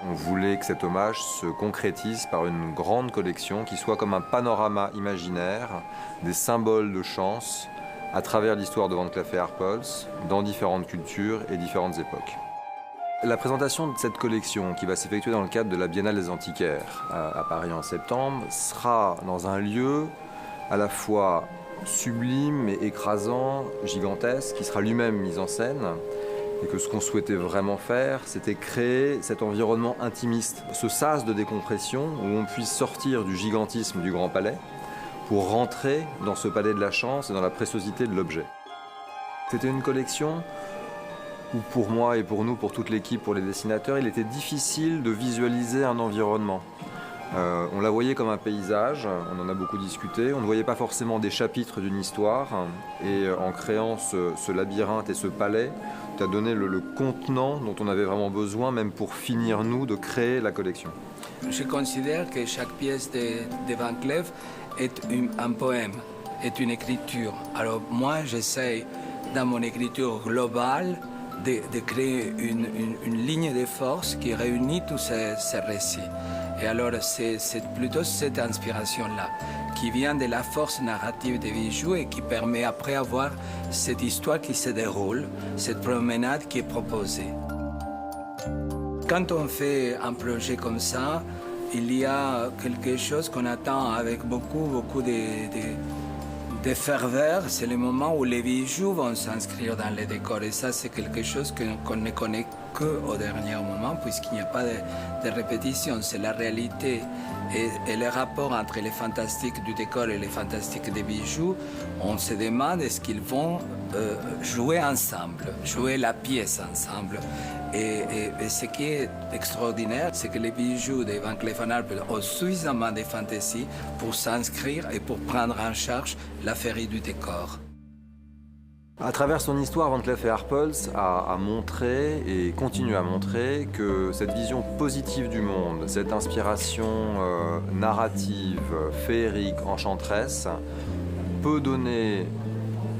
On voulait que cet hommage se concrétise par une grande collection qui soit comme un panorama imaginaire des symboles de chance à travers l'histoire de Van Cleef & Arpels, dans différentes cultures et différentes époques. La présentation de cette collection, qui va s'effectuer dans le cadre de la Biennale des Antiquaires à Paris en septembre, sera dans un lieu à la fois sublime et écrasant, gigantesque, qui sera lui-même mis en scène, et que ce qu'on souhaitait vraiment faire, c'était créer cet environnement intimiste, ce sas de décompression où on puisse sortir du gigantisme du Grand Palais pour rentrer dans ce palais de la chance et dans la préciosité de l'objet. C'était une collection où pour moi et pour nous, pour toute l'équipe, pour les dessinateurs, il était difficile de visualiser un environnement. On la voyait comme un paysage, on en a beaucoup discuté, on ne voyait pas forcément des chapitres d'une histoire, et en créant ce labyrinthe et ce palais, tu as donné le contenant dont on avait vraiment besoin, même pour finir, nous, de créer la collection. Je considère que chaque pièce de Van Cleef est un poème, est une écriture. Alors moi, j'essaie, dans mon écriture globale, de créer une ligne de force qui réunit tous ces récits. Et alors, c'est plutôt cette inspiration-là qui vient de la force narrative des bijoux et qui permet après avoir cette histoire qui se déroule, cette promenade qui est proposée. Quand on fait un projet comme ça, il y a quelque chose qu'on attend avec beaucoup de ferveur. C'est le moment où les bijoux vont s'inscrire dans les décors. Et ça, c'est quelque chose qu'on ne connaît qu'au dernier moment, puisqu'il n'y a pas de répétition. C'est la réalité. Et le rapport entre les fantastiques du décor et les fantastiques des bijoux, on se demande est-ce qu'ils vont jouer ensemble, jouer la pièce ensemble. Et ce qui est extraordinaire, c'est que les bijoux de Van Cleef & Arpels ont suffisamment de fantaisie pour s'inscrire et pour prendre en charge la féerie du décor. À travers son histoire, Van Cleef & Arpels a montré et continue à montrer que cette vision positive du monde, cette inspiration narrative, féerique, enchanteresse, peut donner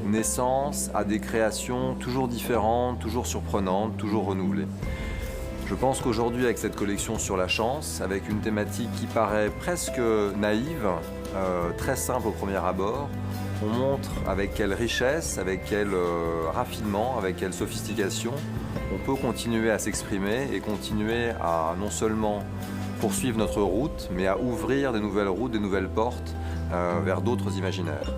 naissance à des créations toujours différentes, toujours surprenantes, toujours renouvelées. Je pense qu'aujourd'hui, avec cette collection sur la chance, avec une thématique qui paraît presque naïve, très simple au premier abord, on montre avec quelle richesse, avec quel raffinement, avec quelle sophistication on peut continuer à s'exprimer et continuer à non seulement poursuivre notre route, mais à ouvrir des nouvelles routes, des nouvelles portes vers d'autres imaginaires.